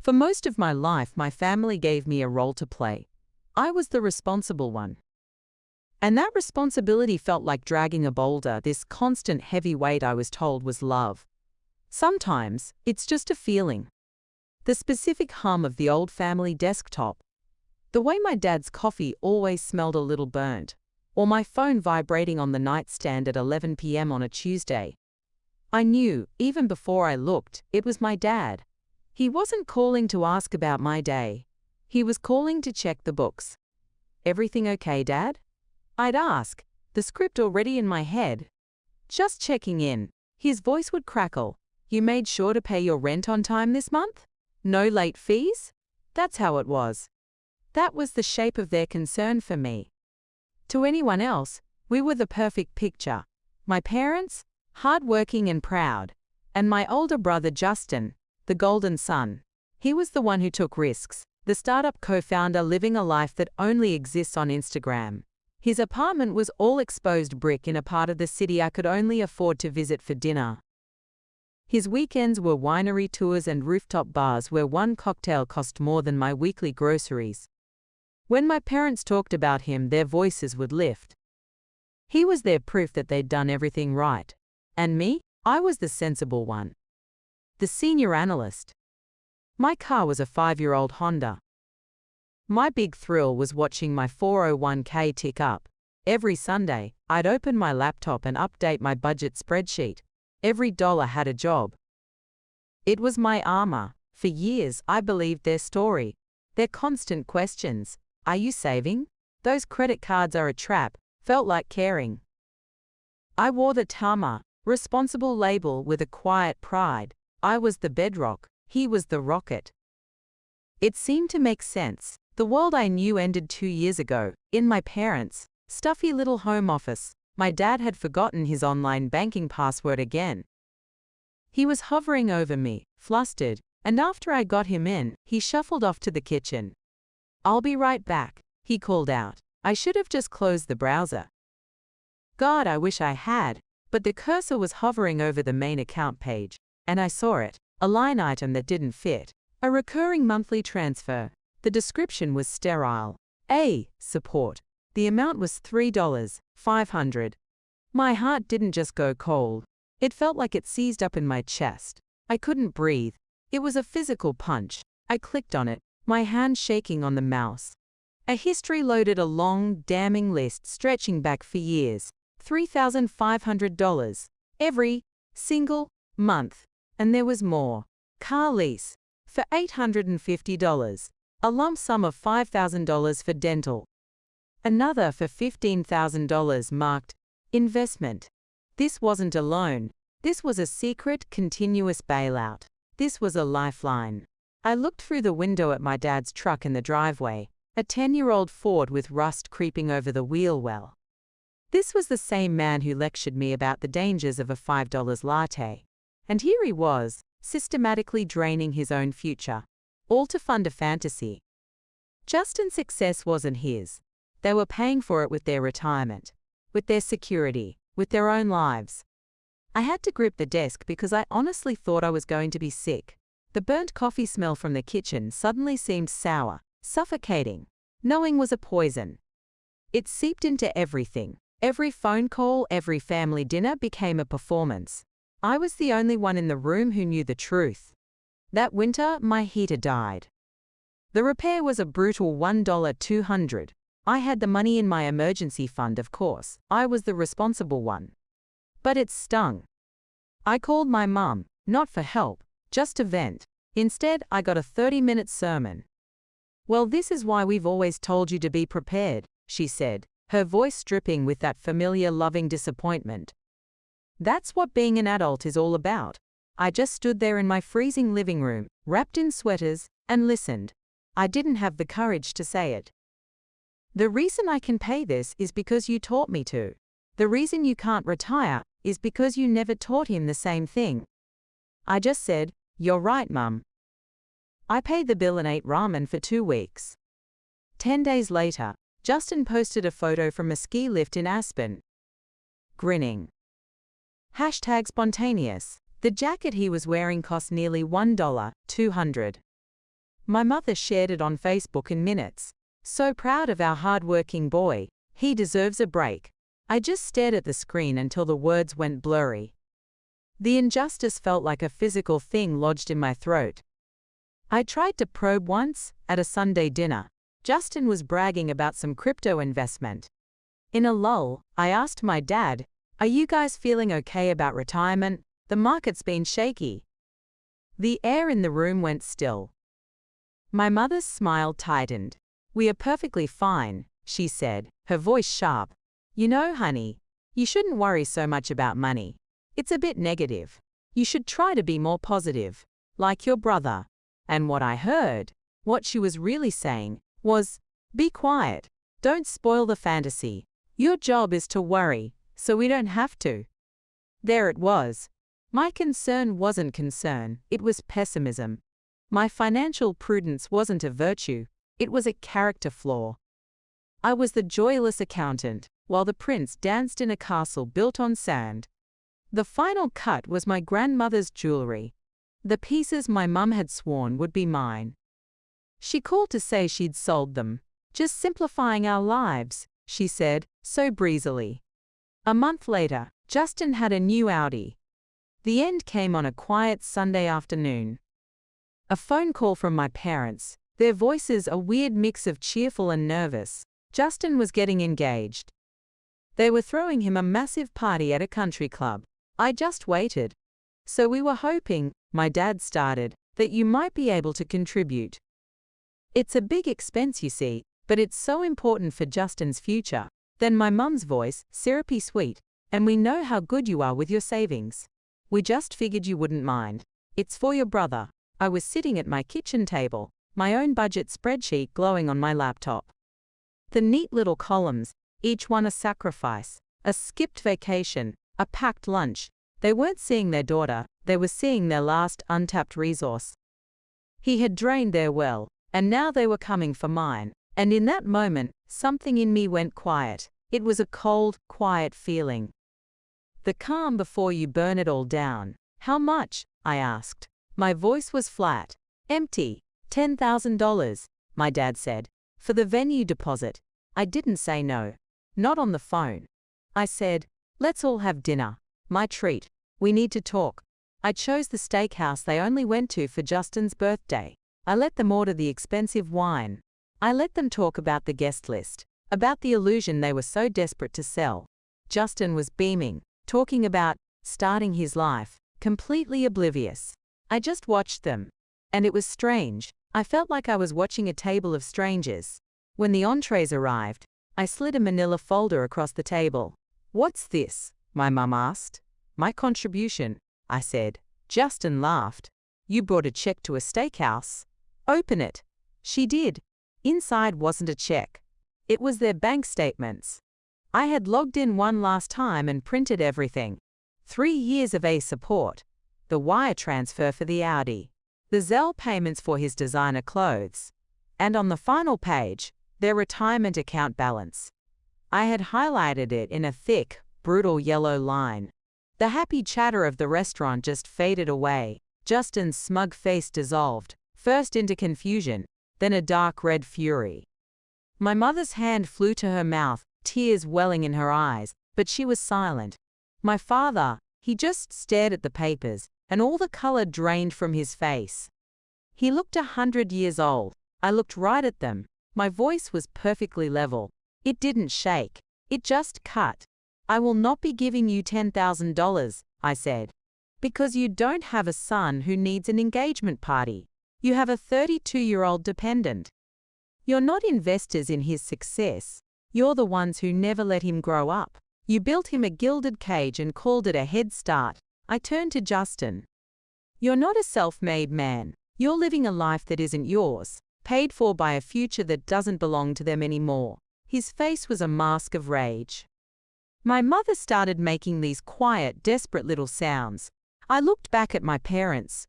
For most of my life, my family gave me a role to play. I was the responsible one. And that responsibility felt like dragging a boulder, this constant heavy weight I was told was love. Sometimes, it's just a feeling. The specific hum of the old family desktop. The way my dad's coffee always smelled a little burnt. Or my phone vibrating on the nightstand at 11 p.m. on a Tuesday. I knew, even before I looked, it was my dad. He wasn't calling to ask about my day. He was calling to check the books. "Everything okay, Dad?" I'd ask, the script already in my head. "Just checking in." His voice would crackle. "You made sure to pay your rent on time this month? No late fees?" That's how it was. That was the shape of their concern for me. To anyone else, we were the perfect picture. My parents, hardworking and proud. And my older brother Justin, the golden son. He was the one who took risks, the startup co-founder living a life that only exists on Instagram. His apartment was all exposed brick in a part of the city I could only afford to visit for dinner. His weekends were winery tours and rooftop bars where one cocktail cost more than my weekly groceries. When my parents talked about him, their voices would lift. He was their proof that they'd done everything right. And me? I was the sensible one. The senior analyst. My car was a 5-year-old Honda. My big thrill was watching my 401k tick up. Every Sunday, I'd open my laptop and update my budget spreadsheet. Every dollar had a job. It was my armor. For years, I believed their story. Their constant questions. "Are you saving? Those credit cards are a trap," felt like caring. I wore the Tama, responsible label with a quiet pride. I was the bedrock, he was the rocket. It seemed to make sense. The world I knew ended 2 years ago. In my parents' stuffy little home office, my dad had forgotten his online banking password again. He was hovering over me, flustered, and after I got him in, he shuffled off to the kitchen. "I'll be right back," he called out. I should have just closed the browser. God, I wish I had, but the cursor was hovering over the main account page, and I saw it, a line item that didn't fit, a recurring monthly transfer. The description was sterile. Support. The amount was $3,500. My heart didn't just go cold. It felt like it seized up in my chest. I couldn't breathe. It was a physical punch. I clicked on it, my hand shaking on the mouse. A history loaded, a long, damning list stretching back for years. $3,500 every single month. And there was more. Car lease for $850. A lump sum of $5,000 for dental. Another for $15,000 marked investment. This wasn't a loan. This was a secret, continuous bailout. This was a lifeline. I looked through the window at my dad's truck in the driveway, a 10-year-old Ford with rust creeping over the wheel well. This was the same man who lectured me about the dangers of a $5 latte. And here he was, systematically draining his own future, all to fund a fantasy. Justin's success wasn't his. They were paying for it with their retirement, with their security, with their own lives. I had to grip the desk because I honestly thought I was going to be sick. The burnt coffee smell from the kitchen suddenly seemed sour, suffocating. Knowing was a poison. It seeped into everything. Every phone call, every family dinner became a performance. I was the only one in the room who knew the truth. That winter, my heater died. The repair was a brutal $1,200. I had the money in my emergency fund, of course. I was the responsible one. But it stung. I called my mum, not for help, just to vent. Instead, I got a 30-minute sermon. "Well, this is why we've always told you to be prepared," she said, her voice dripping with that familiar loving disappointment. That's what being an adult is all about. I just stood there in my freezing living room, wrapped in sweaters, and listened. I didn't have the courage to say it. "The reason I can pay this is because you taught me to. The reason you can't retire is because you never taught him the same thing." I just said, "You're right, Mum." I paid the bill and ate ramen for 2 weeks. 10 days later, Justin posted a photo from a ski lift in Aspen. Grinning. #spontaneous. The jacket he was wearing cost nearly $1,200. My mother shared it on Facebook in minutes. So proud of our hard-working boy. He deserves a break. I just stared at the screen until the words went blurry. The injustice felt like a physical thing lodged in my throat. I tried to probe once, at a Sunday dinner. Justin was bragging about some crypto investment. In a lull, I asked my dad, "Are you guys feeling okay about retirement? The market's been shaky." The air in the room went still. My mother's smile tightened. "We are perfectly fine," she said, her voice sharp. "You know, honey, you shouldn't worry so much about money. It's a bit negative. You should try to be more positive, like your brother." And what I heard, what she was really saying, was, "Be quiet. Don't spoil the fantasy. Your job is to worry, so we don't have to." There it was. My concern wasn't concern, it was pessimism. My financial prudence wasn't a virtue, it was a character flaw. I was the joyless accountant, while the prince danced in a castle built on sand. The final cut was my grandmother's jewelry. The pieces my mum had sworn would be mine. She called to say she'd sold them. "Just simplifying our lives," she said, so breezily. A month later, Justin had a new Audi. The end came on a quiet Sunday afternoon. A phone call from my parents, their voices a weird mix of cheerful and nervous. Justin was getting engaged. They were throwing him a massive party at a country club. I just waited. "So we were hoping," my dad started, "that you might be able to contribute. It's a big expense, you see, but it's so important for Justin's future." Then my mum's voice, syrupy sweet, "And we know how good you are with your savings. We just figured you wouldn't mind. It's for your brother." I was sitting at my kitchen table, my own budget spreadsheet glowing on my laptop. The neat little columns, each one a sacrifice, a skipped vacation, a packed lunch. They weren't seeing their daughter, they were seeing their last untapped resource. He had drained their well, and now they were coming for mine. And in that moment, something in me went quiet. It was a cold, quiet feeling. The calm before you burn it all down. "How much?" I asked. My voice was flat. "Empty. $10,000, my dad said. "For the venue deposit." I didn't say no. Not on the phone. I said, "Let's all have dinner. My treat. We need to talk." I chose the steakhouse they only went to for Justin's birthday. I let them order the expensive wine. I let them talk about the guest list, about the illusion they were so desperate to sell. Justin was beaming, talking about starting his life, completely oblivious. I just watched them. And it was strange. I felt like I was watching a table of strangers. When the entrees arrived, I slid a manila folder across the table. "What's this?" my mum asked. "My contribution," I said. Justin laughed. "You brought a check to a steakhouse? Open it." She did. Inside wasn't a check. It was their bank statements. I had logged in one last time and printed everything. 3 years of A support. The wire transfer for the Audi. The Zelle payments for his designer clothes. And on the final page, their retirement account balance. I had highlighted it in a thick, brutal yellow line. The happy chatter of the restaurant just faded away. Justin's smug face dissolved, first into confusion, then a dark red fury. My mother's hand flew to her mouth, tears welling in her eyes, but she was silent. My father, he just stared at the papers, and all the color drained from his face. He looked 100 years old. I looked right at them. My voice was perfectly level. It didn't shake. It just cut. "I will not be giving you $10,000, I said. "Because you don't have a son who needs an engagement party. You have a 32-year-old dependent. You're not investors in his success. You're the ones who never let him grow up. You built him a gilded cage and called it a head start." I turned to Justin. "You're not a self-made man. You're living a life that isn't yours, paid for by a future that doesn't belong to them anymore." His face was a mask of rage. My mother started making these quiet, desperate little sounds. I looked back at my parents.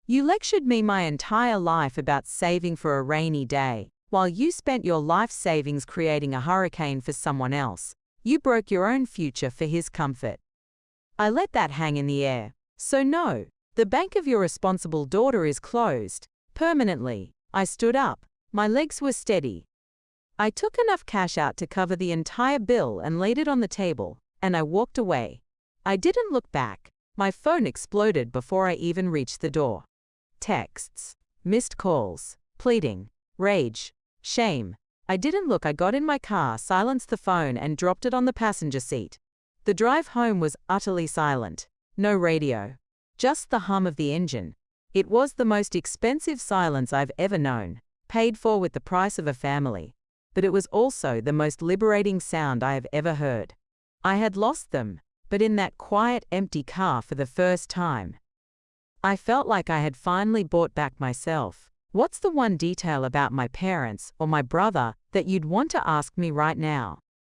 "You lectured me my entire life about saving for a rainy day, while you spent your life savings creating a hurricane for someone else. You broke your own future for his comfort." I let that hang in the air. "So no, the bank of your responsible daughter is closed. Permanently," I stood up. My legs were steady. I took enough cash out to cover the entire bill and laid it on the table, and I walked away. I didn't look back. My phone exploded before I even reached the door. Texts, missed calls, pleading, rage, shame. I didn't look. I got in my car, silenced the phone, and dropped it on the passenger seat. The drive home was utterly silent. No radio. Just the hum of the engine. It was the most expensive silence I've ever known, paid for with the price of a family. But it was also the most liberating sound I have ever heard. I had lost them, but in that quiet, empty car for the first time, I felt like I had finally bought back myself. What's the one detail about my parents or my brother that you'd want to ask me right now?